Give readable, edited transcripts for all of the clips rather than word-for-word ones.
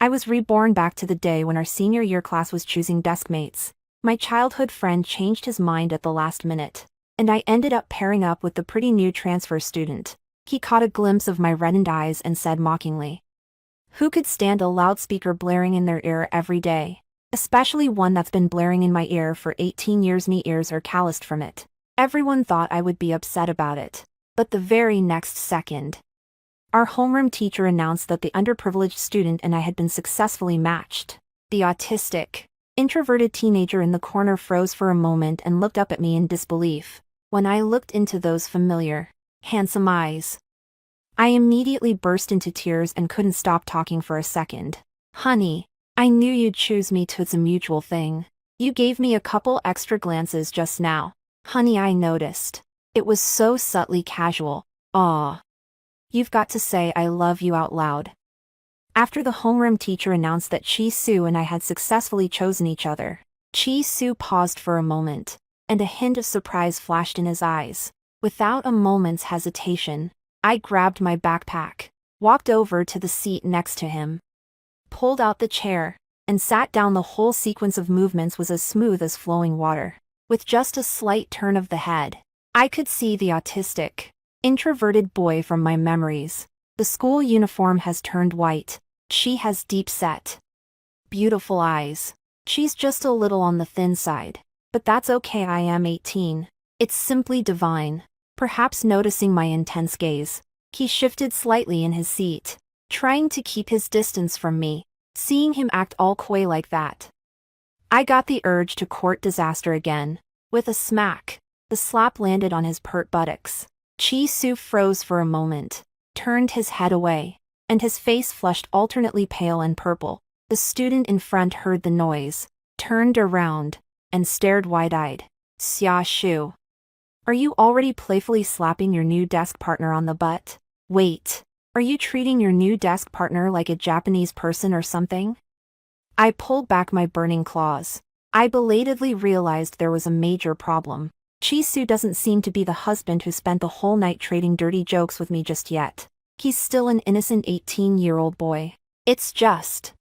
I was reborn back to the day when our senior year class was choosing desk mates. My childhood friend changed his mind at the last minute, and I ended up pairing up with the pretty new transfer student. He caught a glimpse of my reddened eyes and said mockingly, "Who could stand a loudspeaker blaring in their ear every day? Especially one that's been blaring in my ear for 18 years. Me ears are calloused from it." Everyone thought I would be upset about it. But the very next second, our homeroom teacher announced that the underprivileged student and I had been successfully matched. The autistic, introverted teenager in the corner froze for a moment and looked up at me in disbelief. When I looked into those familiar, handsome eyes, I immediately burst into tears and couldn't stop talking for a second. "Honey, I knew you'd choose me too. It's a mutual thing. You gave me a couple extra glances just now. Honey, I noticed. It was so subtly casual. Aw. You've got to say I love you out loud." After the homeroom teacher announced that Chi Su and I had successfully chosen each other, Chi Su paused for a moment, and a hint of surprise flashed in his eyes. Without a moment's hesitation, I grabbed my backpack, walked over to the seat next to him, pulled out the chair, and sat down. The whole sequence of movements was as smooth as flowing water. With just a slight turn of the head, I could see the autistic, introverted boy from my memories. The school uniform has turned white. She has deep-set, beautiful eyes. She's just a little on the thin side. But that's okay, I am 18. It's simply divine. Perhaps noticing my intense gaze, he shifted slightly in his seat, trying to keep his distance from me. Seeing him act all coy like that, I got the urge to court disaster again. With a smack, the slap landed on his pert buttocks. Chi Su froze for a moment, turned his head away, and his face flushed alternately pale and purple. The student in front heard the noise, turned around, and stared wide-eyed. "Xia Shu, are you already playfully slapping your new desk partner on the butt? Wait, are you treating your new desk partner like a Japanese person or something?" I pulled back my burning claws. I belatedly realized there was a major problem. Chi Su doesn't seem to be the husband who spent the whole night trading dirty jokes with me just yet. He's still an innocent 18-year-old boy. It's just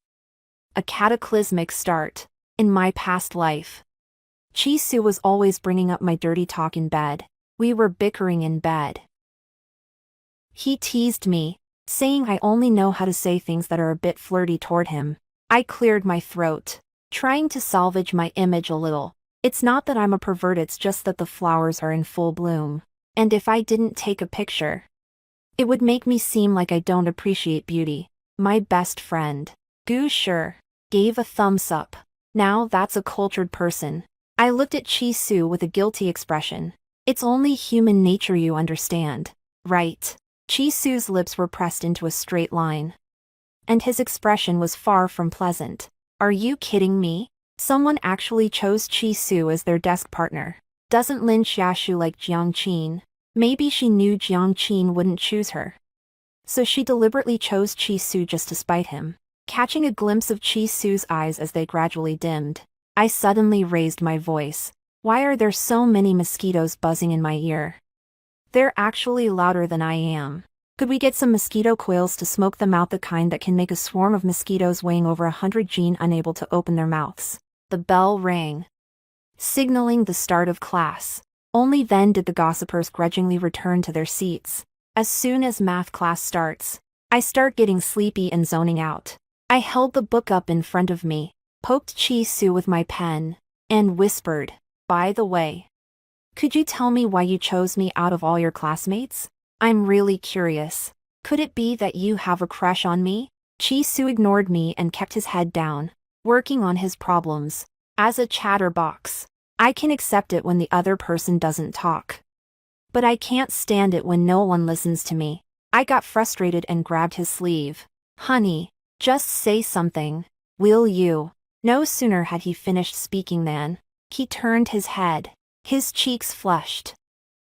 a cataclysmic start in my past life. Chi Su was always bringing up my dirty talk in bed. We were bickering in bed. He teased me, saying I only know how to say things that are a bit flirty toward him. I cleared my throat, trying to salvage my image a little. It's not that I'm a pervert, it's just that the flowers are in full bloom. And if I didn't take a picture, it would make me seem like I don't appreciate beauty. My best friend, Gu Shi, gave a thumbs up. Now that's a cultured person. I looked at Chi Su with a guilty expression. It's only human nature, you understand, right? Chi Su's lips were pressed into a straight line, and his expression was far from pleasant. Are you kidding me? Someone actually chose Chi Su as their desk partner. Doesn't Lin Xiaoshu like Jiang Qin? Maybe she knew Jiang Qin wouldn't choose her, so she deliberately chose Chi Su just to spite him. Catching a glimpse of Chi Su's eyes as they gradually dimmed, I suddenly raised my voice. Why are there so many mosquitoes buzzing in my ear? They're actually louder than I am. Could we get some mosquito coils to smoke them out, the kind that can make a swarm of mosquitoes weighing over 100 Gene unable to open their mouths? The bell rang, signaling the start of class. Only then did the gossipers grudgingly return to their seats. As soon as math class starts, I start getting sleepy and zoning out. I held the book up in front of me, poked Chi Su with my pen, and whispered, "By the way, could you tell me why you chose me out of all your classmates? I'm really curious. Could it be that you have a crush on me?" Chi Su ignored me and kept his head down, working on his problems. As a chatterbox, I can accept it when the other person doesn't talk, but I can't stand it when no one listens to me. I got frustrated and grabbed his sleeve. "Honey, just say something, will you?" No sooner had he finished speaking than he turned his head, his cheeks flushed,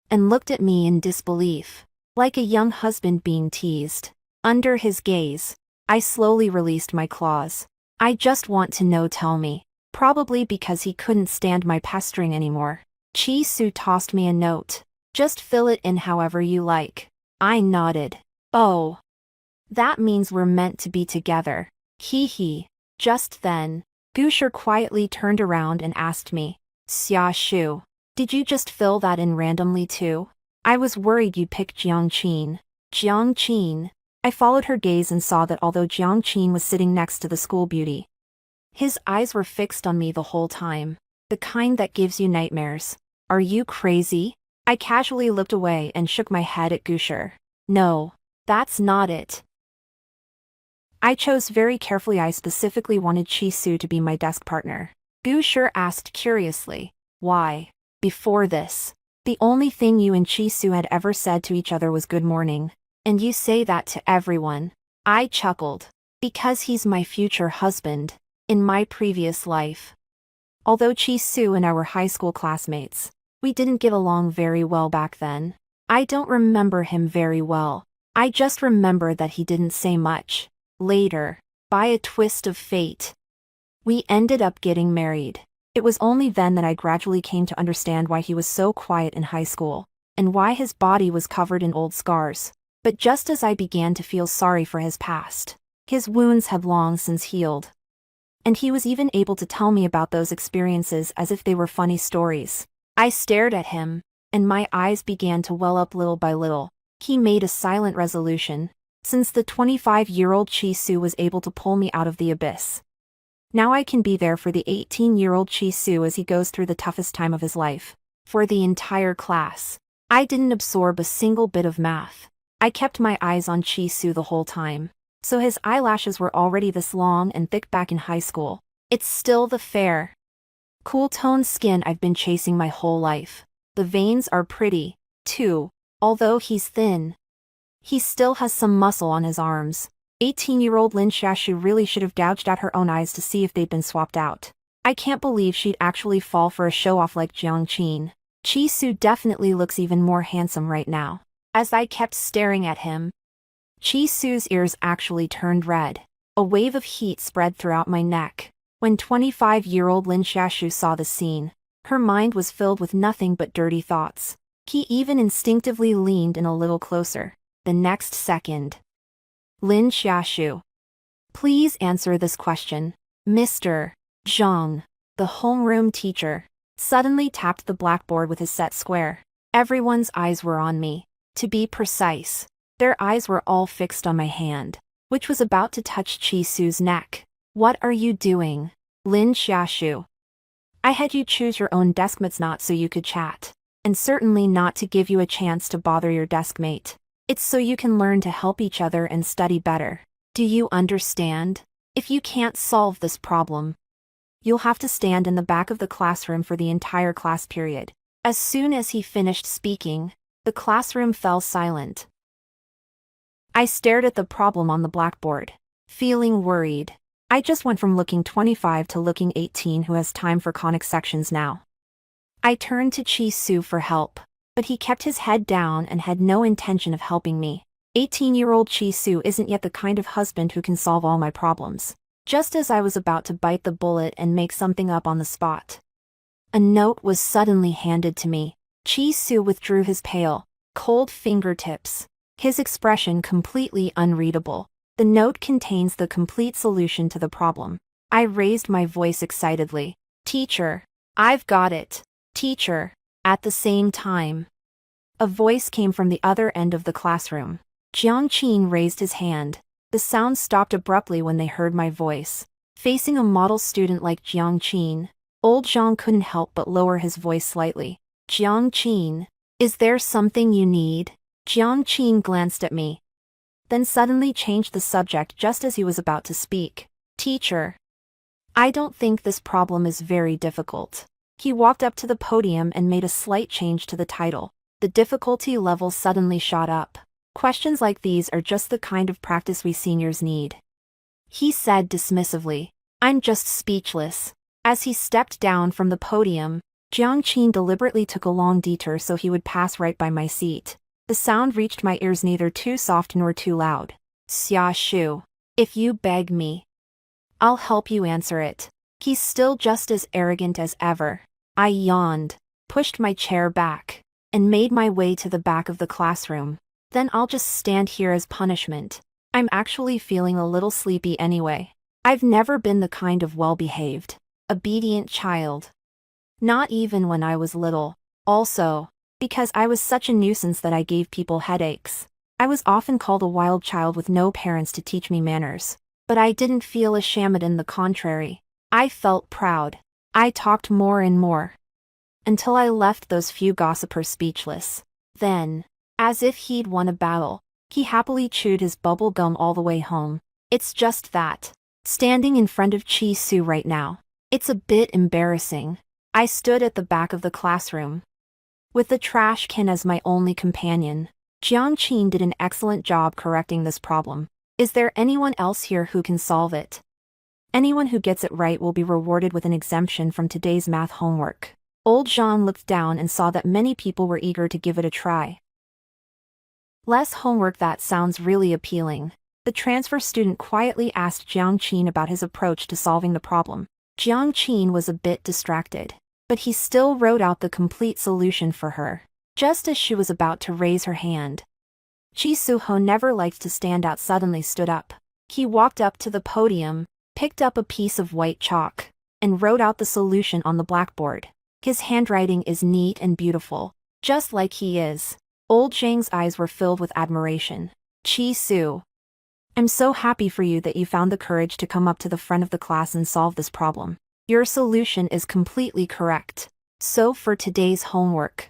and looked at me in disbelief, like a young husband being teased. Under his gaze, I slowly released my claws. "I just want to know, tell me." Probably because he couldn't stand my pestering anymore, Chi Su tossed me a note. "Just fill it in however you like." I nodded. "Oh, that means we're meant to be together." Hee hee. Just then, Gusher quietly turned around and asked me, Xia Shu, did you just fill that in randomly too? I was worried you'd pick Jiangqin. Jiangqin. I followed her gaze and saw that although Jiangqin was sitting next to the school beauty, his eyes were fixed on me the whole time. The kind that gives you nightmares. Are you crazy? I casually looked away and shook my head at Gusher. No, that's not it. I chose very carefully. I specifically wanted Chi-Su to be my desk partner. Gusher asked curiously, why? Before this, the only thing you and Chi-Su had ever said to each other was good morning. And you say that to everyone. I chuckled. Because he's my future husband. In my previous life. Although Chi-Su and I were high school classmates, we didn't get along very well back then. I don't remember him very well. I just remember that he didn't say much. Later, by a twist of fate, we ended up getting married. It was only then that I gradually came to understand why he was so quiet in high school, and why his body was covered in old scars. But just as I began to feel sorry for his past, his wounds had long since healed. And he was even able to tell me about those experiences as if they were funny stories. I stared at him, and my eyes began to well up little by little. He made a silent resolution. Since the 25-year-old Chi-Su was able to pull me out of the abyss, now I can be there for the 18-year-old Chi-Su as he goes through the toughest time of his life. For the entire class, I didn't absorb a single bit of math. I kept my eyes on Chi-Su the whole time. So his eyelashes were already this long and thick back in high school. It's still the fair, cool-toned skin I've been chasing my whole life. The veins are pretty, too. Although he's thin, he still has some muscle on his arms. 18-year-old Lin Xiaoshu really should have gouged out her own eyes to see if they'd been swapped out. I can't believe she'd actually fall for a show-off like Jiangqin. Chi-Su definitely looks even more handsome right now. As I kept staring at him, Chi-Su's ears actually turned red. A wave of heat spread throughout my neck. When 25-year-old Lin Xiaoshu saw the scene, her mind was filled with nothing but dirty thoughts. He even instinctively leaned in a little closer. The next second, Lin Xiaoshu, please answer this question. Mr. Zhang, the homeroom teacher, suddenly tapped the blackboard with his set square. Everyone's eyes were on me. To be precise, their eyes were all fixed on my hand, which was about to touch Chi-Su's neck. What are you doing, Lin Xiaoshu? I had you choose your own deskmates not so you could chat, and certainly not to give you a chance to bother your deskmate. It's so you can learn to help each other and study better. Do you understand? If you can't solve this problem, you'll have to stand in the back of the classroom for the entire class period. As soon as he finished speaking, the classroom fell silent. I stared at the problem on the blackboard, feeling worried. I just went from looking 25 to looking 18 who has time for conic sections now. I turned to Chi-Su for help, but he kept his head down and had no intention of helping me. 18-year-old Chi-Su isn't yet the kind of husband who can solve all my problems. Just as I was about to bite the bullet and make something up on the spot, a note was suddenly handed to me. Chi-Su withdrew his pale, cold fingertips, his expression completely unreadable. The note contains the complete solution to the problem. I raised my voice excitedly. Teacher, I've got it. Teacher. At the same time, a voice came from the other end of the classroom. Jiangqin raised his hand. The sound stopped abruptly when they heard my voice. Facing a model student like Jiangqin, old Zhang couldn't help but lower his voice slightly. Jiangqin, is there something you need? Jiangqin glanced at me, then suddenly changed the subject just as he was about to speak. Teacher, I don't think this problem is very difficult. He walked up to the podium and made a slight change to the title. The difficulty level suddenly shot up. Questions like these are just the kind of practice we seniors need. He said dismissively. I'm just speechless. As he stepped down from the podium, Jiangqin deliberately took a long detour so he would pass right by my seat. The sound reached my ears neither too soft nor too loud. Xia Shu, if you beg me, I'll help you answer it. He's still just as arrogant as ever. I yawned, pushed my chair back, and made my way to the back of the classroom. Then I'll just stand here as punishment. I'm actually feeling a little sleepy anyway. I've never been the kind of well-behaved, obedient child. Not even when I was little. Also, because I was such a nuisance that I gave people headaches. I was often called a wild child with no parents to teach me manners. But I didn't feel ashamed, in the contrary. I felt proud. I talked more and more. Until I left those few gossipers speechless. Then, as if he'd won a battle, he happily chewed his bubble gum all the way home. It's just that, standing in front of Chi Su right now, it's a bit embarrassing. I stood at the back of the classroom, with the trash can as my only companion. Jiang Qin did an excellent job correcting this problem. Is there anyone else here who can solve it? Anyone who gets it right will be rewarded with an exemption from today's math homework. Old Zhang looked down and saw that many people were eager to give it a try. Less homework, that sounds really appealing. The transfer student quietly asked Jiang Qin about his approach to solving the problem. Jiang Qin was a bit distracted, but he still wrote out the complete solution for her. Just as she was about to raise her hand, Chi Su-ho, never liked to stand out, suddenly stood up. He walked up to the podium, picked up a piece of white chalk, and wrote out the solution on the blackboard. His handwriting is neat and beautiful, just like he is. Old Zhang's eyes were filled with admiration. Chi Su, I'm so happy for you that you found the courage to come up to the front of the class and solve this problem. Your solution is completely correct. So for today's homework.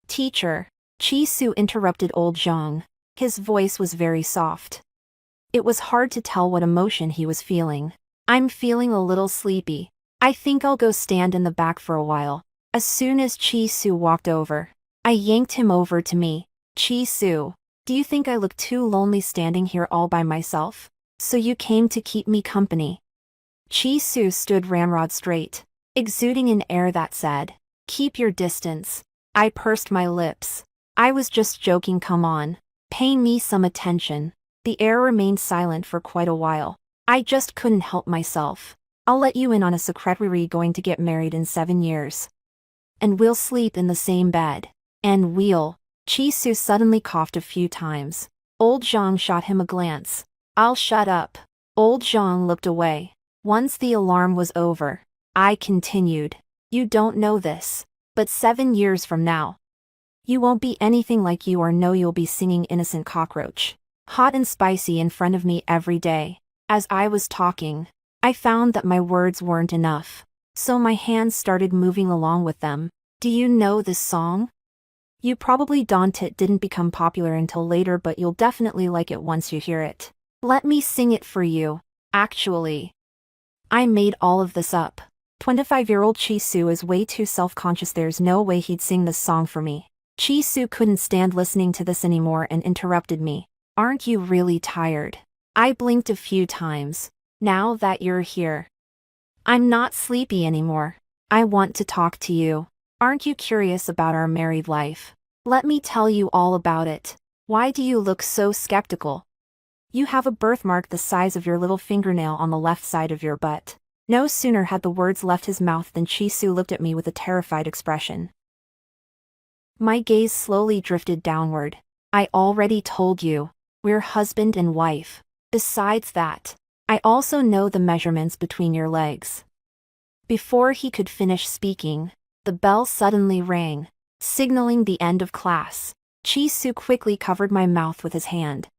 Teacher, Chi Su interrupted old Zhang. His voice was very soft. It was hard to tell what emotion he was feeling. I'm feeling a little sleepy. I think I'll go stand in the back for a while. As soon as Chi Su walked over, I yanked him over to me. Chi Su, do you think I look too lonely standing here all by myself? So you came to keep me company. Chi Su stood ramrod straight, exuding an air that said, keep your distance. I pursed my lips. I was just joking, come on. Pay me some attention. The air remained silent for quite a while. I just couldn't help myself. I'll let you in on a secret. We're going to get married in 7 years. And we'll sleep in the same bed. And we'll... Chi Su suddenly coughed a few times. Old Zhang shot him a glance. I'll shut up. Old Zhang looked away. Once the alarm was over, I continued. You don't know this, but 7 years from now, you won't be anything like you are. No, you'll be singing Innocent Cockroach, hot and spicy, in front of me every day. As I was talking, I found that my words weren't enough, so my hands started moving along with them. Do you know this song? You probably don't. It didn't become popular until later, but you'll definitely like it once you hear it. Let me sing it for you. Actually, I made all of this up. 25-year-old Chi Su is way too self-conscious. There's no way he'd sing this song for me. Chi Su couldn't stand listening to this anymore and interrupted me. Aren't you really tired? I blinked a few times. Now that you're here, I'm not sleepy anymore. I want to talk to you. Aren't you curious about our married life? Let me tell you all about it. Why do you look so skeptical? You have a birthmark the size of your little fingernail on the left side of your butt. No sooner had the words left his mouth than Chi Su looked at me with a terrified expression. My gaze slowly drifted downward. I already told you, we're husband and wife. Besides that, I also know the measurements between your legs. Before he could finish speaking, the bell suddenly rang, signaling the end of class. Chi Su quickly covered my mouth with his hand,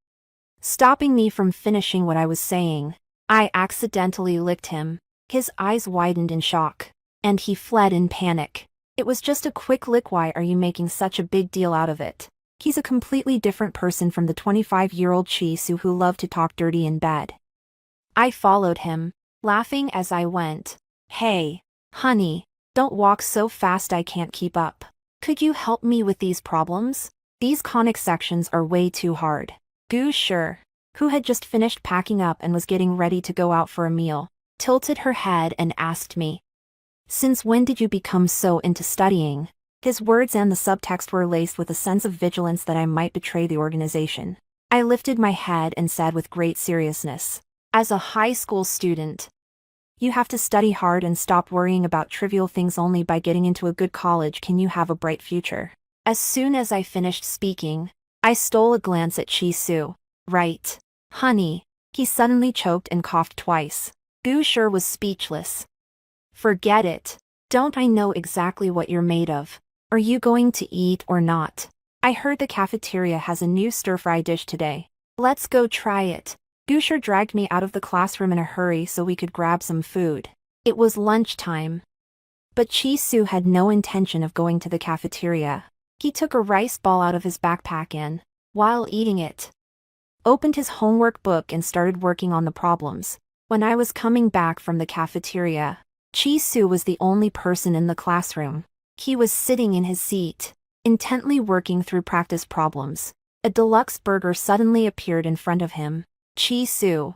stopping me from finishing what I was saying. I accidentally licked him. His eyes widened in shock, and he fled in panic. It was just a quick lick. Why are you making such a big deal out of it? He's a completely different person from the 25-year-old Chi Su who loved to talk dirty in bed. I followed him, laughing as I went. Hey, honey, don't walk so fast, I can't keep up. Could you help me with these problems? These conic sections are way too hard. Gu Shi, who had just finished packing up and was getting ready to go out for a meal, tilted her head and asked me, since when did you become so into studying? His words and the subtext were laced with a sense of vigilance that I might betray the organization. I lifted my head and said with great seriousness, as a high school student, you have to study hard and stop worrying about trivial things. Only by getting into a good college can you have a bright future. As soon as I finished speaking, I stole a glance at Chi Su. Right, honey. He suddenly choked and coughed twice. Gu Shi was speechless. Forget it. Don't I know exactly what you're made of? Are you going to eat or not? I heard the cafeteria has a new stir-fry dish today. Let's go try it. Gu Shi dragged me out of the classroom in a hurry so we could grab some food. It was lunchtime. But Chi-Su had no intention of going to the cafeteria. He took a rice ball out of his backpack and, while eating it, opened his homework book and started working on the problems. When I was coming back from the cafeteria, Chi-Su was the only person in the classroom. He was sitting in his seat, intently working through practice problems. A deluxe burger suddenly appeared in front of him. Chi-Su,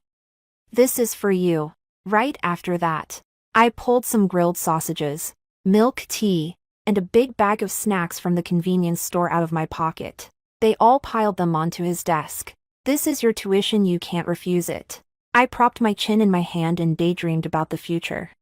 this is for you. Right after that, I pulled some grilled sausages, milk tea, and a big bag of snacks from the convenience store out of my pocket. They all piled them onto his desk. This is your tuition, you can't refuse it. I propped my chin in my hand and daydreamed about the future.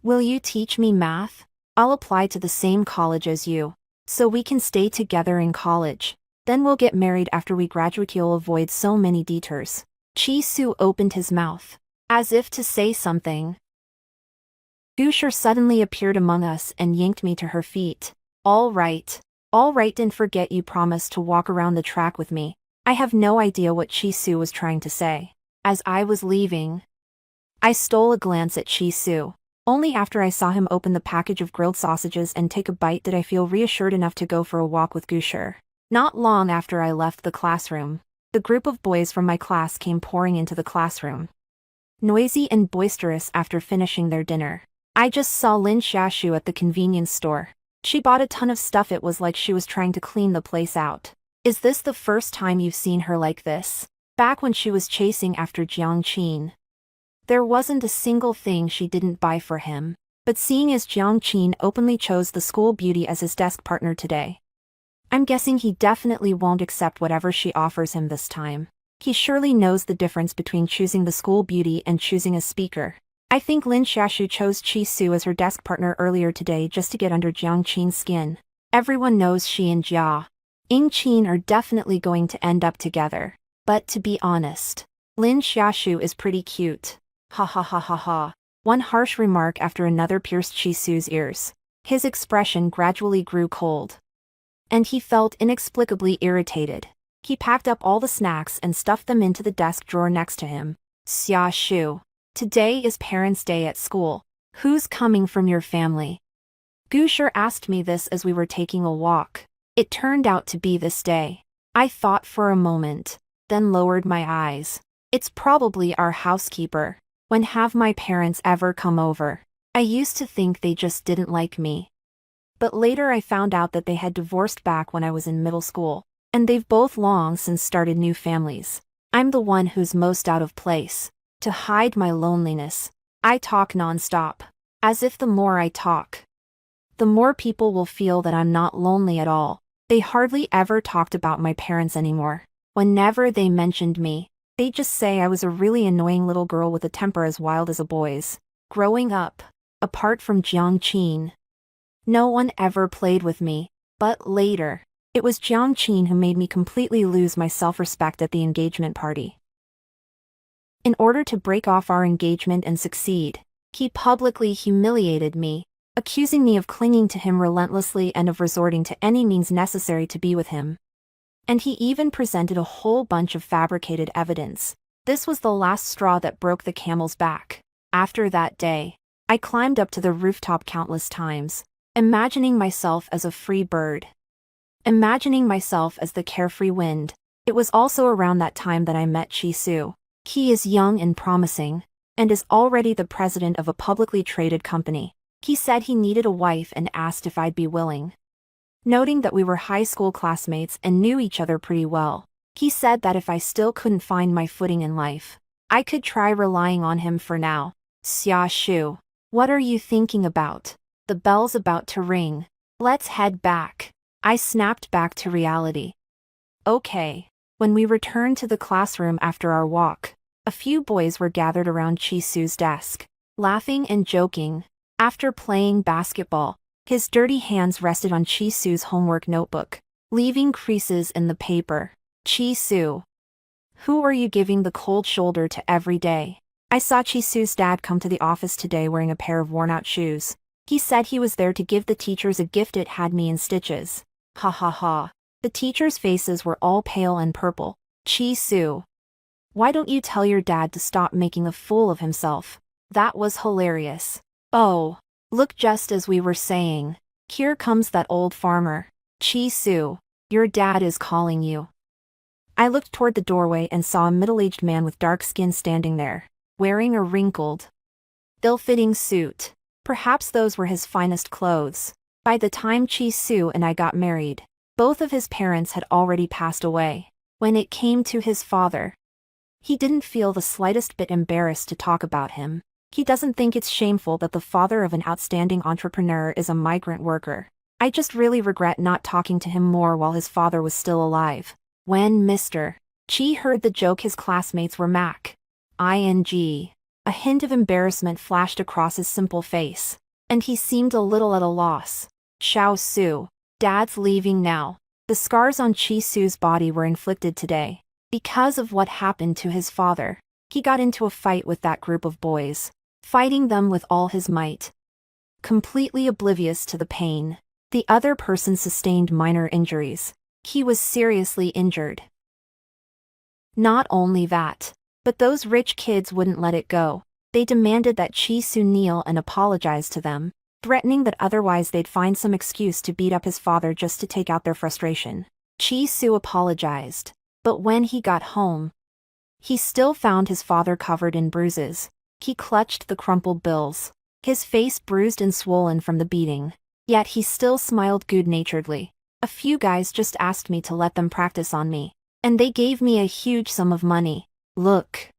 Will you teach me math? I'll apply to the same college as you, so we can stay together in college. Then we'll get married after we graduate. You'll avoid so many detours. Chi-Su opened his mouth, as if to say something. Gu Shi suddenly appeared among us and yanked me to her feet. All right, didn't forget you promised to walk around the track with me. I have no idea what Chi-Su was trying to say. As I was leaving, I stole a glance at Chi-Su. Only after I saw him open the package of grilled sausages and take a bite did I feel reassured enough to go for a walk with Gu Shi. Not long after I left the classroom, the group of boys from my class came pouring into the classroom. Noisy and boisterous after finishing their dinner. I just saw Lin Xiaoshu at the convenience store. She bought a ton of stuff. It was like she was trying to clean the place out. Is this the first time you've seen her like this? Back when she was chasing after Jiang Qin, there wasn't a single thing she didn't buy for him. But seeing as Jiang Qin openly chose the school beauty as his desk partner today, I'm guessing he definitely won't accept whatever she offers him this time. He surely knows the difference between choosing the school beauty and choosing a speaker. I think Lin Xiaoshu chose Chi-Su as her desk partner earlier today just to get under Jiang Qin's skin. Everyone knows she and Jia Yingqin are definitely going to end up together. But to be honest, Lin Xiaoshu is pretty cute. Ha ha ha ha ha. One harsh remark after another pierced Chi-Su's ears. His expression gradually grew cold, and he felt inexplicably irritated. He packed up all the snacks and stuffed them into the desk drawer next to him. Xiaoshu, today is Parents' Day at school. Who's coming from your family? Gu Shi asked me this as we were taking a walk. It turned out to be this day. I thought for a moment, then lowered my eyes. It's probably our housekeeper. When have my parents ever come over? I used to think they just didn't like me. But later I found out that they had divorced back when I was in middle school, and they've both long since started new families. I'm the one who's most out of place. To hide my loneliness, I talk non-stop. As if the more I talk, the more people will feel that I'm not lonely at all. They hardly ever talked about my parents anymore. Whenever they mentioned me, they just say I was a really annoying little girl with a temper as wild as a boy's. Growing up, apart from Jiang Qin, no one ever played with me. But later, it was Jiang Qin who made me completely lose my self-respect at the engagement party. In order to break off our engagement and succeed, he publicly humiliated me, accusing me of clinging to him relentlessly and of resorting to any means necessary to be with him. And he even presented a whole bunch of fabricated evidence. This was the last straw that broke the camel's back. After that day, I climbed up to the rooftop countless times, imagining myself as a free bird. Imagining myself as the carefree wind. It was also around that time that I met Chi-Su. He is young and promising, and is already the president of a publicly traded company. He said he needed a wife and asked if I'd be willing. Noting that we were high school classmates and knew each other pretty well, he said that if I still couldn't find my footing in life, I could try relying on him for now. Xiaoshu, what are you thinking about? The bell's about to ring. Let's head back. I snapped back to reality. Okay. When we returned to the classroom after our walk, a few boys were gathered around Chi-Su's desk, laughing and joking. After playing basketball, his dirty hands rested on Chi-Su's homework notebook, leaving creases in the paper. Chi-Su, Who are you giving the cold shoulder to every day? I saw Chisu's dad come to the office today wearing a pair of worn-out shoes. He said he was there to give the teachers a gift. It had me in stitches. Ha ha ha. The teachers' faces were all pale and purple. Chisu. Why don't you tell your dad to stop making a fool of himself? That was hilarious. Oh. Look, just as we were saying. Here comes that old farmer. Chisu. Your dad is calling you. I looked toward the doorway and saw a middle-aged man with dark skin standing there, wearing a wrinkled, ill-fitting suit. Perhaps those were his finest clothes. By the time Chisu and I got married, both of his parents had already passed away. When it came to his father, he didn't feel the slightest bit embarrassed to talk about him. He doesn't think it's shameful that the father of an outstanding entrepreneur is a migrant worker. I just really regret not talking to him more while his father was still alive. When Mr. Chi heard the joke his classmates were ing, a hint of embarrassment flashed across his simple face, and he seemed a little at a loss. Xiao Su, Dad's leaving now. The scars on Chisu's body were inflicted today because of what happened to his father. He got into a fight with that group of boys, fighting them with all his might. Completely oblivious to the pain, the other person sustained minor injuries. He was seriously injured. Not only that, but those rich kids wouldn't let it go. They demanded that Chisu kneel and apologize to them, threatening that otherwise they'd find some excuse to beat up his father just to take out their frustration. Chisu apologized, but when he got home, he still found his father covered in bruises. He clutched the crumpled bills, his face bruised and swollen from the beating, yet he still smiled good-naturedly. A few guys just asked me to let them practice on me, and they gave me a huge sum of money. Look.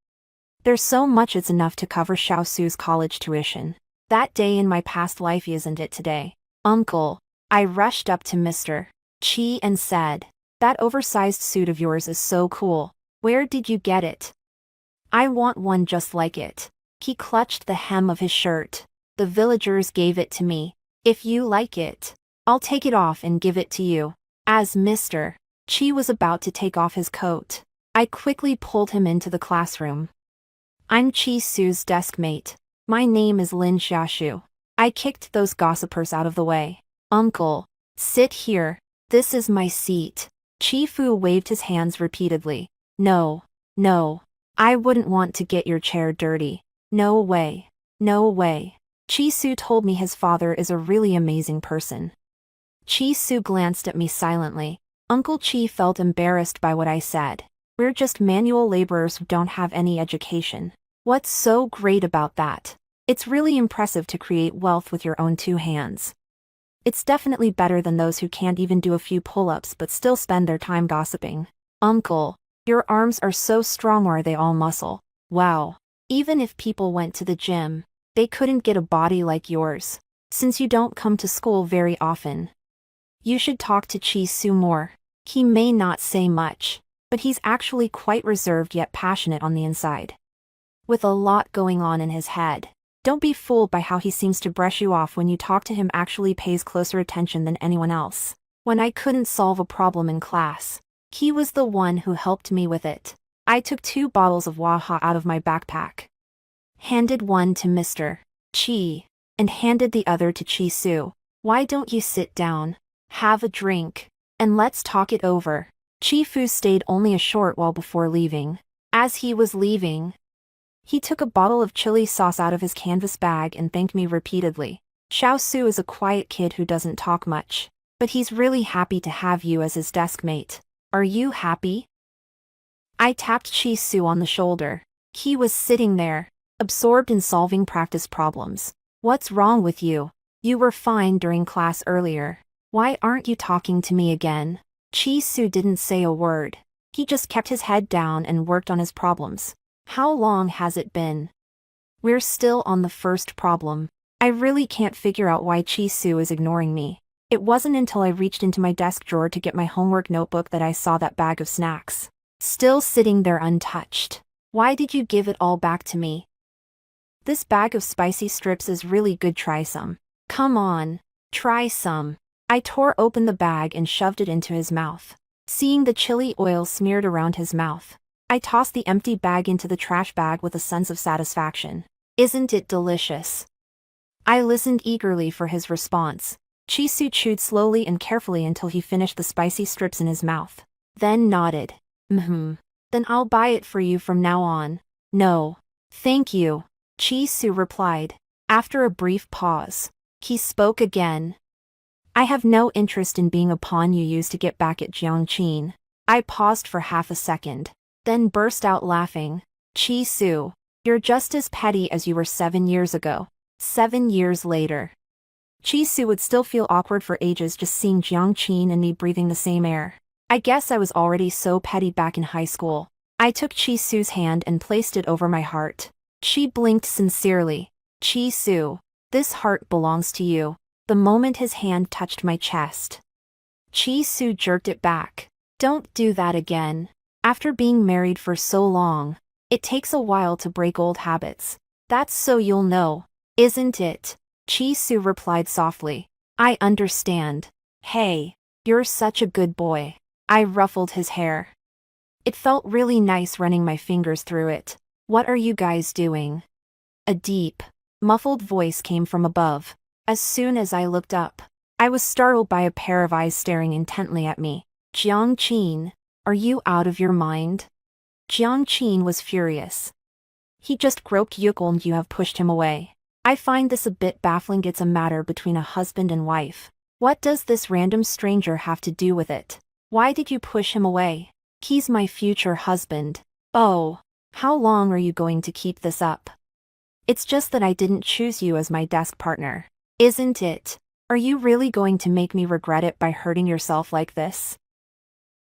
There's so much it's enough to cover Xiao Su's college tuition. That day in my past life isn't it today. Uncle. I rushed up to Mr. Chi and said, that oversized suit of yours is so cool. Where did you get it? I want one just like it. He clutched the hem of his shirt. The villagers gave it to me. If you like it, I'll take it off and give it to you. As Mr. Chi was about to take off his coat, I quickly pulled him into the classroom. I'm Chi Su's desk mate. My name is Lin Xiaoshu. I kicked those gossipers out of the way. Uncle, sit here. This is my seat. Chi Fu waved his hands repeatedly. No, no. I wouldn't want to get your chair dirty. No way. No way. Chi Su told me his father is a really amazing person. Chi Su glanced at me silently. Uncle Chi felt embarrassed by what I said. We're just manual laborers who don't have any education. What's so great about that? It's really impressive to create wealth with your own two hands. It's definitely better than those who can't even do a few pull-ups but still spend their time gossiping. Uncle, your arms are so strong, or are they all muscle? Wow. Even if people went to the gym, they couldn't get a body like yours. Since you don't come to school very often, you should talk to Chi Su more. He may not say much, but he's actually quite reserved yet passionate on the inside, with a lot going on in his head. Don't be fooled by how he seems to brush you off when you talk to him. Actually pays closer attention than anyone else. When I couldn't solve a problem in class, he was the one who helped me with it. I took 2 bottles of Waha out of my backpack, handed one to Mr. Chi, and handed the other to Chi Su. Why don't you sit down, have a drink, and let's talk it over? Chi Fu stayed only a short while before leaving. As he was leaving, he took a bottle of chili sauce out of his canvas bag and thanked me repeatedly. Xiao Su is a quiet kid who doesn't talk much, but he's really happy to have you as his desk mate. Are you happy? I tapped Chi Su on the shoulder. He was sitting there, absorbed in solving practice problems. What's wrong with you? You were fine during class earlier. Why aren't you talking to me again? Chi Su didn't say a word. He just kept his head down and worked on his problems. How long has it been? We're still on the first problem. I really can't figure out why Chi Su is ignoring me. It wasn't until I reached into my desk drawer to get my homework notebook that I saw that bag of snacks, still sitting there untouched. Why did you give it all back to me? This bag of spicy strips is really good. Try some. Come on, try some. I tore open the bag and shoved it into his mouth. Seeing the chili oil smeared around his mouth, I tossed the empty bag into the trash bag with a sense of satisfaction. Isn't it delicious? I listened eagerly for his response. Chisu chewed slowly and carefully until he finished the spicy strips in his mouth. Then nodded. Then I'll buy it for you from now on. No. Thank you. Chisu replied. After a brief pause, he spoke again. I have no interest in being a pawn you use to get back at Jiangqin. I paused for half a second, then burst out laughing. Chisu, you're just as petty as you were 7 years ago. 7 years later. Chisu would still feel awkward for ages just seeing Jiangqin and me breathing the same air. I guess I was already so petty back in high school. I took Chisu's hand and placed it over my heart. She blinked sincerely. Chisu, this heart belongs to you. The moment his hand touched my chest, Chisu jerked it back. Don't do that again. After being married for so long, it takes a while to break old habits. That's so you'll know, isn't it? Chisu replied softly. I understand. Hey, you're such a good boy. I ruffled his hair. It felt really nice running my fingers through it. What are you guys doing? A deep, muffled voice came from above. As soon as I looked up, I was startled by a pair of eyes staring intently at me. Jiangqin, are you out of your mind? Jiangqin was furious. He just groped Yukul and you have pushed him away. I find this a bit baffling. It's a matter between a husband and wife. What does this random stranger have to do with it? Why did you push him away? He's my future husband. Oh, how long are you going to keep this up? It's just that I didn't choose you as my desk partner. Isn't it? Are you really going to make me regret it by hurting yourself like this?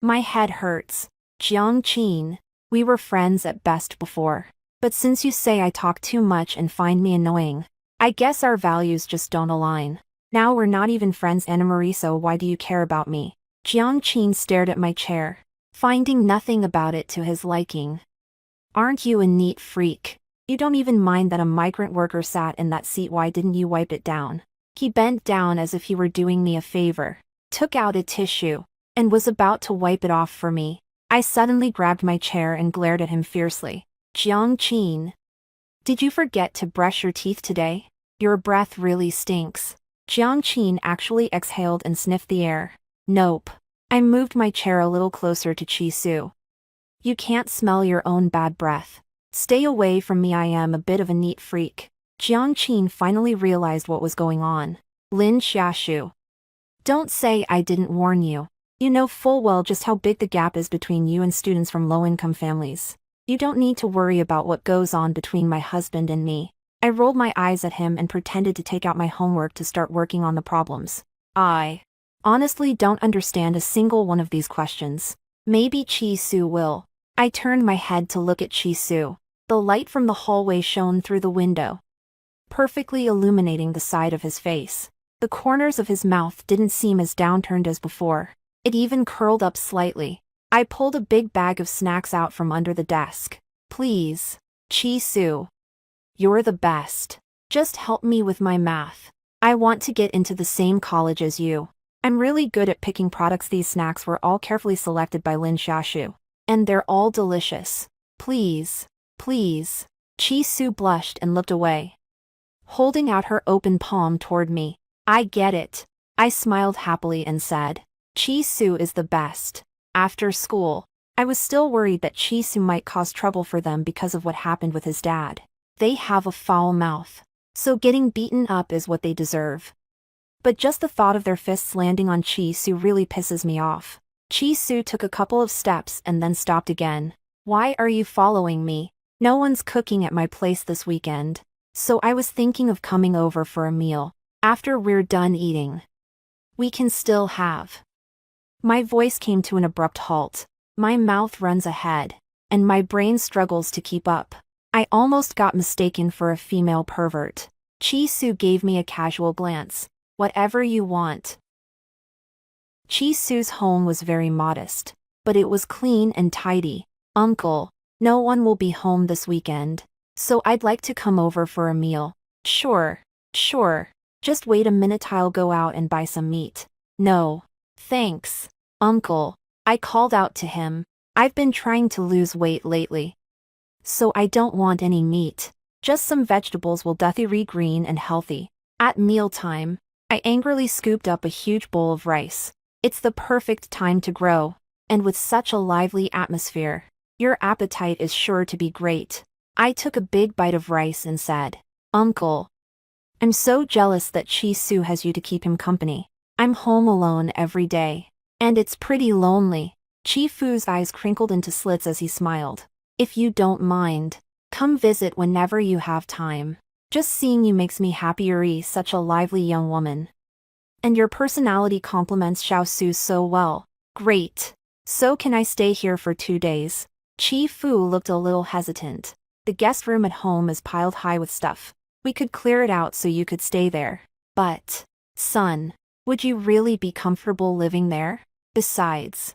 My head hurts. Jiangqin, we were friends at best before. But since you say I talk too much and find me annoying, I guess our values just don't align. Now we're not even friends Annemarie, so why do you care about me? Jiangqin stared at my chair, finding nothing about it to his liking. Aren't you a neat freak? You don't even mind that a migrant worker sat in that seat. Why didn't you wipe it down? He bent down as if he were doing me a favor, took out a tissue, and was about to wipe it off for me. I suddenly grabbed my chair and glared at him fiercely. Jiangqin, did you forget to brush your teeth today? Your breath really stinks. Jiangqin actually exhaled and sniffed the air. Nope. I moved my chair a little closer to Chisu. You can't smell your own bad breath. Stay away from me. I am a bit of a neat freak. Jiangqin finally realized what was going on. Lin Xiaoshu. Don't say I didn't warn you. You know full well just how big the gap is between you and students from low-income families. You don't need to worry about what goes on between my husband and me. I rolled my eyes at him and pretended to take out my homework to start working on the problems. I honestly don't understand a single one of these questions. Maybe Chisu will. I turned my head to look at Chisu. The light from the hallway shone through the window, perfectly illuminating the side of his face. The corners of his mouth didn't seem as downturned as before. It even curled up slightly. I pulled a big bag of snacks out from under the desk. Please, Chisu. You're the best. Just help me with my math. I want to get into the same college as you. I'm really good at picking products. These snacks were all carefully selected by Lin Xiaoshu. And they're all delicious. Please, please. Chisu blushed and looked away, holding out her open palm toward me. I get it. I smiled happily and said, Chisu is the best. After school, I was still worried that Chisu might cause trouble for them because of what happened with his dad. They have a foul mouth, so getting beaten up is what they deserve. But just the thought of their fists landing on Chisu really pisses me off. Chisu took a couple of steps and then stopped again. Why are you following me? No one's cooking at my place this weekend, so I was thinking of coming over for a meal. After we're done eating, we can still have. My voice came to an abrupt halt. My mouth runs ahead, and my brain struggles to keep up. I almost got mistaken for a female pervert. Chisu gave me a casual glance. Whatever you want. Chisu's home was very modest, but it was clean and tidy. Uncle, no one will be home this weekend, so I'd like to come over for a meal. Sure. Just wait a minute, I'll go out and buy some meat. No. Thanks, Uncle. I called out to him. I've been trying to lose weight lately. So I don't want any meat. Just some vegetables will be green and healthy. At mealtime, I angrily scooped up a huge bowl of rice. It's the perfect time to grow. And with such a lively atmosphere, your appetite is sure to be great. I took a big bite of rice and said, Uncle, I'm so jealous that Chi-Su has you to keep him company. I'm home alone every day. And it's pretty lonely. Chi-Fu's eyes crinkled into slits as he smiled. If you don't mind, come visit whenever you have time. Just seeing you makes me happier. Such a lively young woman. And your personality complements Xiao-Su so well. Great. So can I stay here for 2 days? Chi-Fu looked a little hesitant. The guest room at home is piled high with stuff. We could clear it out so you could stay there. But, son, would you really be comfortable living there? Besides,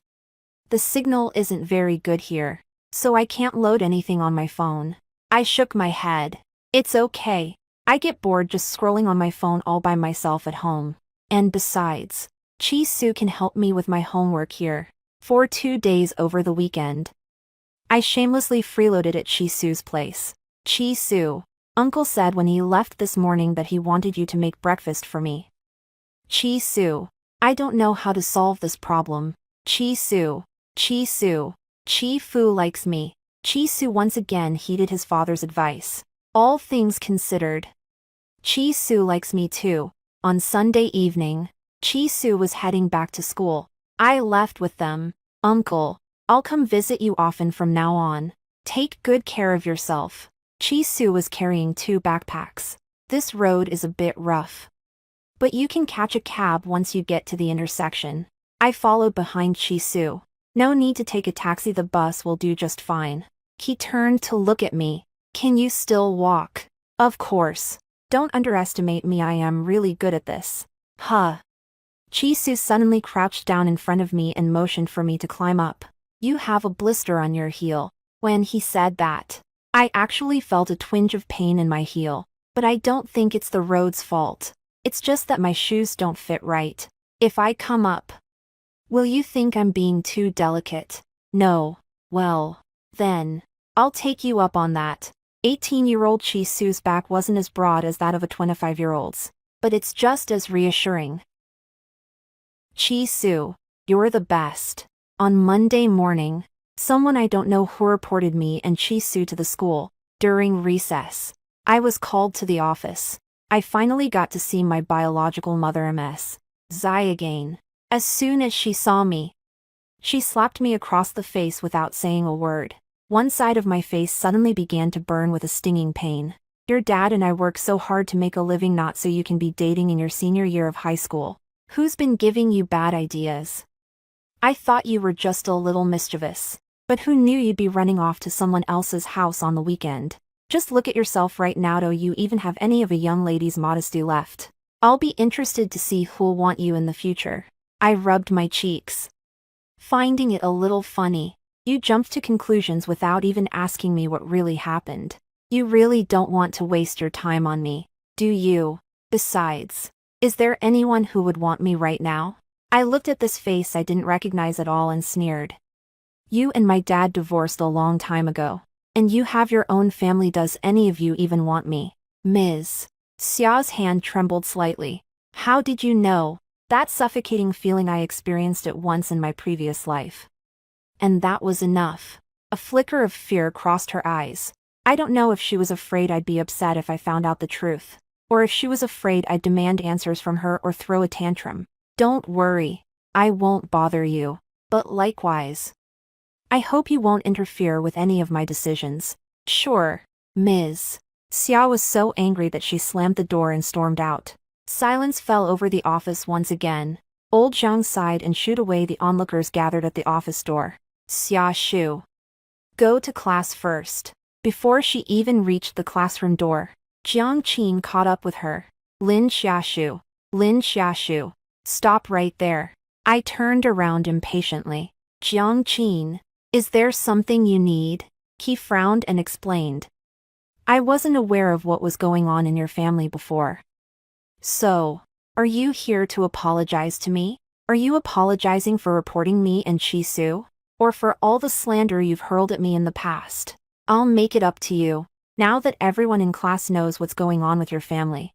the signal isn't very good here, so I can't load anything on my phone. I shook my head. It's okay. I get bored just scrolling on my phone all by myself at home. And besides, Chi-Su can help me with my homework here. For 2 days over the weekend. I shamelessly freeloaded at Chi-Su's place. Chi-Su, Uncle said when he left this morning that he wanted you to make breakfast for me. Chi-Su, I don't know how to solve this problem. Chi-Su, Chi-Su, Chi-Fu likes me. Chi-Su once again heeded his father's advice. All things considered, Chi-Su likes me too. On Sunday evening, Chi-Su was heading back to school. I left with them. Uncle, I'll come visit you often from now on. Take good care of yourself. Chi-Su was carrying 2 backpacks. This road is a bit rough. But you can catch a cab once you get to the intersection. I followed behind Chi-Su. No need to take a taxi, the bus will do just fine. He turned to look at me. Can you still walk? Of course. Don't underestimate me, I am really good at this. Huh. Chi-Su suddenly crouched down in front of me and motioned for me to climb up. You have a blister on your heel. When he said that, I actually felt a twinge of pain in my heel. But I don't think it's the road's fault. It's just that my shoes don't fit right. If I come up, will you think I'm being too delicate? No. Well, then, I'll take you up on that. 18-year-old Chi-Su's back wasn't as broad as that of a 25-year-old's. But it's just as reassuring. Chi-Su, you're the best. On Monday morning, someone I don't know who reported me and Chi-Su to the school. During recess, I was called to the office. I finally got to see my biological mother, Ms. Zai, again. As soon as she saw me, she slapped me across the face without saying a word. One side of my face suddenly began to burn with a stinging pain. Your dad and I work so hard to make a living, not so you can be dating in your senior year of high school. Who's been giving you bad ideas? I thought you were just a little mischievous. But who knew you'd be running off to someone else's house on the weekend? Just look at yourself right now. Do you even have any of a young lady's modesty left? I'll be interested to see who'll want you in the future. I rubbed my cheeks, finding it a little funny. You jumped to conclusions without even asking me what really happened. You really don't want to waste your time on me, do you? Besides, is there anyone who would want me right now? I looked at this face I didn't recognize at all and sneered. You and my dad divorced a long time ago. And you have your own family. Does any of you even want me? Ms. Xiao's hand trembled slightly. How did you know? That suffocating feeling I experienced it once in my previous life. And that was enough. A flicker of fear crossed her eyes. I don't know if she was afraid I'd be upset if I found out the truth, or if she was afraid I'd demand answers from her or throw a tantrum. Don't worry. I won't bother you. But likewise, I hope you won't interfere with any of my decisions. Sure, Ms. Xiao was so angry that she slammed the door and stormed out. Silence fell over the office once again. Old Zhang sighed and shooed away the onlookers gathered at the office door. Xia-Shu, go to class first. Before she even reached the classroom door, Jiang Qin caught up with her. Lin Xia-Shu, Lin Xia-Shu, stop right there. I turned around impatiently. Jiang Qin, is there something you need? He frowned and explained. I wasn't aware of what was going on in your family before. So, are you here to apologize to me? Are you apologizing for reporting me and Chi-Su? or for all the slander you've hurled at me in the past. I'll make it up to you, now that everyone in class knows what's going on with your family.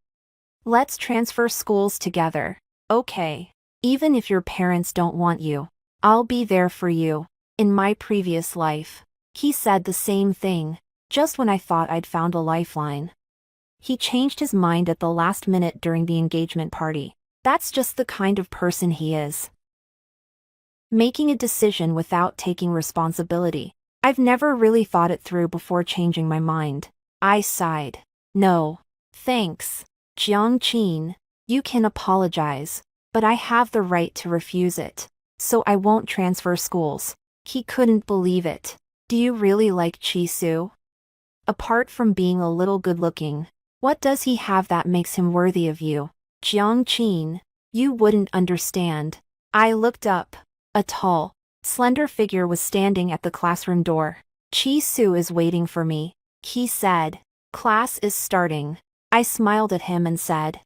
Let's transfer schools together, okay? Even if your parents don't want you, I'll be there for you. In my previous life, he said the same thing, just when I thought I'd found a lifeline. He changed his mind at the last minute during the engagement party. That's just the kind of person he is. Making a decision without taking responsibility. I've never really thought it through before changing my mind. I sighed. No. Thanks, Jiangqin. You can apologize, but I have the right to refuse it. So I won't transfer schools. He couldn't believe it. Do you really like Chi-Su? Apart from being a little good-looking, what does he have that makes him worthy of you? Jiangqin, you wouldn't understand. I looked up. A tall, slender figure was standing at the classroom door. Chi-Su is waiting for me, he said. Class is starting. I smiled at him and said,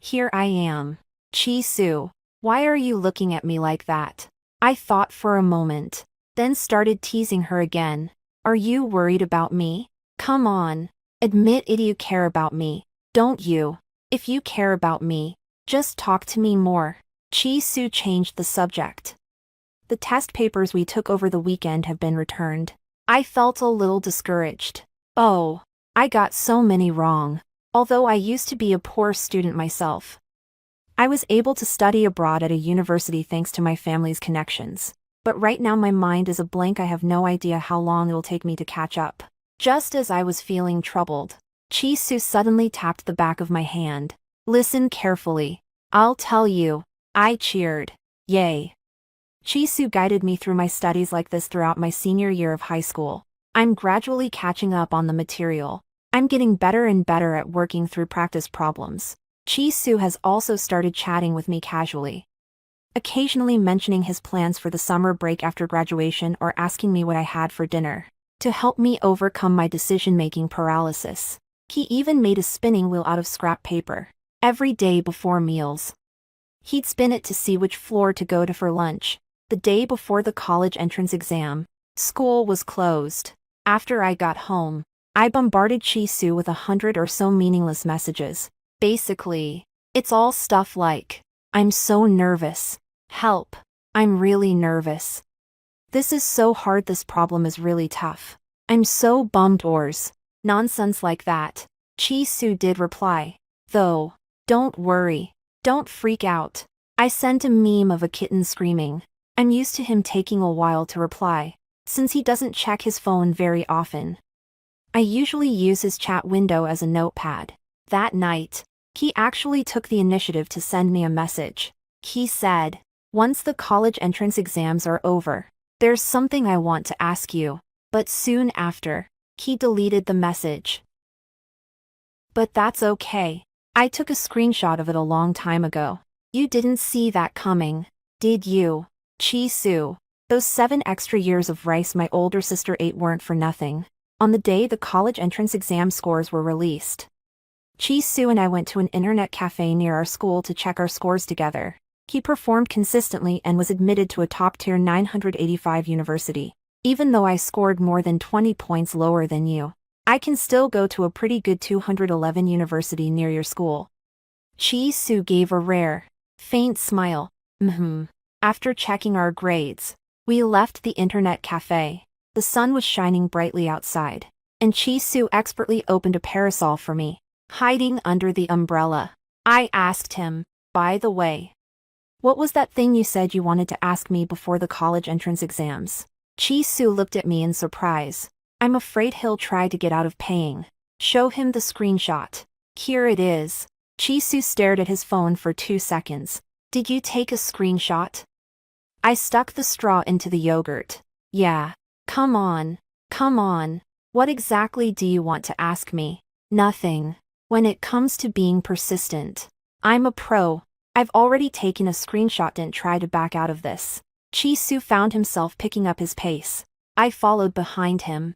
here I am. Chi-Su, why are you looking at me like that? I thought for a moment, then started teasing her again. Are you worried about me? Come on. Admit it, you care about me, don't you? If you care about me, just talk to me more. Chi-Su changed the subject. The test papers we took over the weekend have been returned. I felt a little discouraged. Oh, I got so many wrong. Although I used to be a poor student myself, I was able to study abroad at a university thanks to my family's connections. But right now my mind is a blank. I have no idea how long it'll take me to catch up. Just as I was feeling troubled, Chi-Su suddenly tapped the back of my hand. Listen carefully. I'll tell you. I cheered. Yay. Chi-Su guided me through my studies like this throughout my senior year of high school. I'm gradually catching up on the material. I'm getting better and better at working through practice problems. Chi-Su has also started chatting with me casually, occasionally mentioning his plans for the summer break after graduation or asking me what I had for dinner, to help me overcome my decision-making paralysis. He even made a spinning wheel out of scrap paper. Every day before meals, he'd spin it to see which floor to go to for lunch. The day before the college entrance exam, school was closed. After I got home, I bombarded Chi-Su with 100 or so meaningless messages. Basically, it's all stuff like, I'm so nervous. Help. I'm really nervous. This is so hard. This problem is really tough. I'm so bummed. Ors. Nonsense like that. Chi-Su did reply. Though, don't worry. Don't freak out. I sent a meme of a kitten screaming. I'm used to him taking a while to reply, since he doesn't check his phone very often. I usually use his chat window as a notepad. That night, he actually took the initiative to send me a message. He said, once the college entrance exams are over, there's something I want to ask you. But soon after, he deleted the message. But that's okay. I took a screenshot of it a long time ago. You didn't see that coming, did you? Chi-Su. Those 7 extra years of rice my older sister ate weren't for nothing. On the day the college entrance exam scores were released, Chi-Su and I went to an internet cafe near our school to check our scores together. He performed consistently and was admitted to a top-tier 985 university. Even though I scored more than 20 points lower than you, I can still go to a pretty good 211 university near your school. Chi-Su gave a rare, faint smile. After checking our grades, we left the internet cafe. The sun was shining brightly outside, and Chi-Su expertly opened a parasol for me, hiding under the umbrella. I asked him, by the way, what was that thing you said you wanted to ask me before the college entrance exams? Chi-Su looked at me in surprise. I'm afraid he'll try to get out of paying. Show him the screenshot. Here it is. Chi-Su stared at his phone for 2 seconds. Did you take a screenshot? I stuck the straw into the yogurt. Yeah. Come on. Come on. What exactly do you want to ask me? Nothing. When it comes to being persistent, I'm a pro. I've already taken a screenshot. Didn't try to back out of this. Chi-Su found himself picking up his pace. I followed behind him.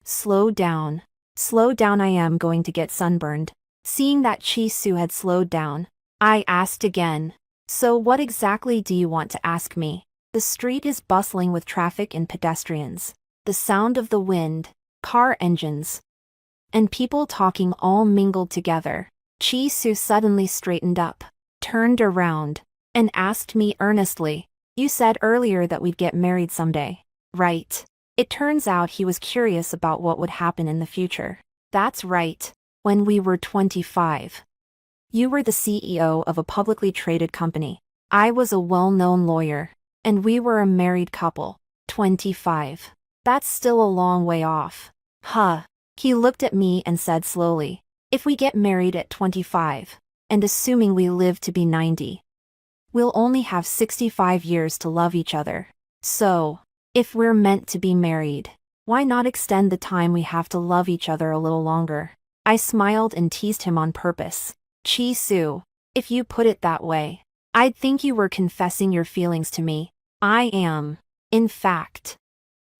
Slow down. Slow down. I am going to get sunburned. Seeing that Chi-Su had slowed down, I asked again. So what exactly do you want to ask me? The street is bustling with traffic and pedestrians. The sound of the wind, car engines, and people talking all mingled together. Chi-Su suddenly straightened up, turned around, and asked me earnestly, "You said earlier that we'd get married someday, right?" It turns out he was curious about what would happen in the future. "That's right, when we were 25. You were the CEO of a publicly traded company. I was a well-known lawyer, and we were a married couple. 25. That's still a long way off." Huh. He looked at me and said slowly, "If we get married at 25, and assuming we live to be 90, we'll only have 65 years to love each other. So, if we're meant to be married, why not extend the time we have to love each other a little longer?" I smiled and teased him on purpose. "Chi-Su, if you put it that way, I'd think you were confessing your feelings to me." "I am, in fact,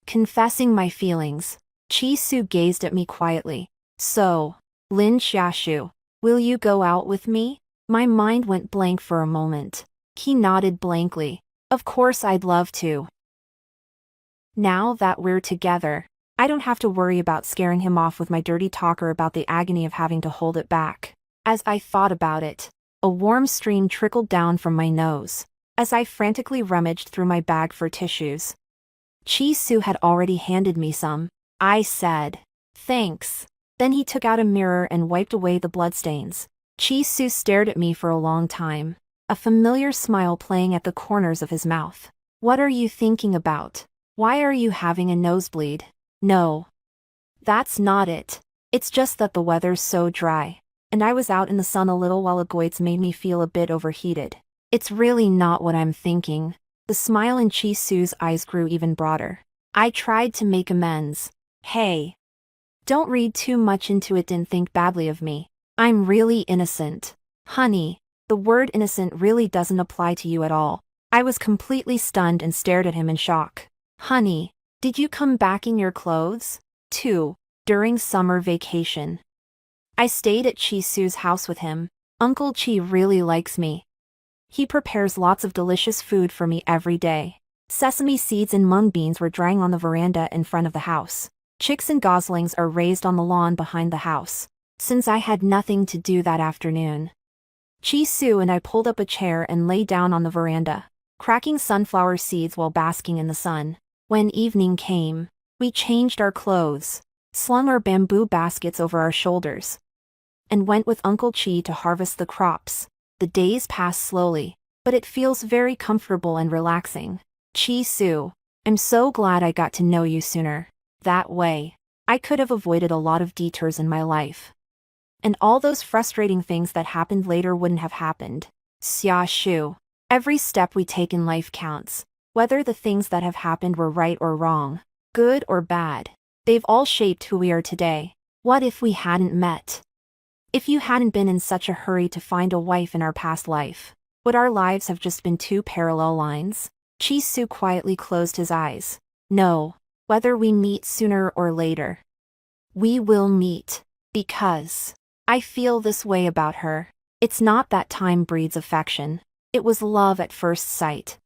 confessing my feelings." Chi-Su gazed at me quietly. "So, Lin Xiaoshu, will you go out with me?" My mind went blank for a moment. He nodded blankly. "Of course I'd love to. Now that we're together, I don't have to worry about scaring him off with my dirty talker about the agony of having to hold it back." As I thought about it, a warm stream trickled down from my nose, as I frantically rummaged through my bag for tissues. Chi-Su had already handed me some. I said, "Thanks." Then he took out a mirror and wiped away the bloodstains. Chi-Su stared at me for a long time, a familiar smile playing at the corners of his mouth. "What are you thinking about? Why are you having a nosebleed?" "No. That's not it. It's just that the weather's so dry, and I was out in the sun a little while ago. It's made me feel a bit overheated." "It's really not what I'm thinking." The smile in Chi-Su's eyes grew even broader. I tried to make amends. "Hey, don't read too much into it. Didn't think badly of me. I'm really innocent." "Honey, the word innocent really doesn't apply to you at all." I was completely stunned and stared at him in shock. "Honey, did you come back in your clothes, too, during summer vacation?" I stayed at Chi-Su's house with him. Uncle Chi really likes me. He prepares lots of delicious food for me every day. Sesame seeds and mung beans were drying on the veranda in front of the house. Chicks and goslings are raised on the lawn behind the house. Since I had nothing to do that afternoon, Chi-Su and I pulled up a chair and lay down on the veranda, cracking sunflower seeds while basking in the sun. When evening came, we changed our clothes, slung our bamboo baskets over our shoulders, and went with Uncle Chi to harvest the crops. The days pass slowly, but it feels very comfortable and relaxing. Chi-Su, I'm so glad I got to know you sooner. That way, I could have avoided a lot of detours in my life. And all those frustrating things that happened later wouldn't have happened. Xiaoshu, every step we take in life counts, whether the things that have happened were right or wrong, good or bad. They've all shaped who we are today. What if we hadn't met? If you hadn't been in such a hurry to find a wife in our past life, would our lives have just been two parallel lines? Chi-Su quietly closed his eyes. "No, whether we meet sooner or later, we will meet, because I feel this way about her. It's not that time breeds affection. It was love at first sight.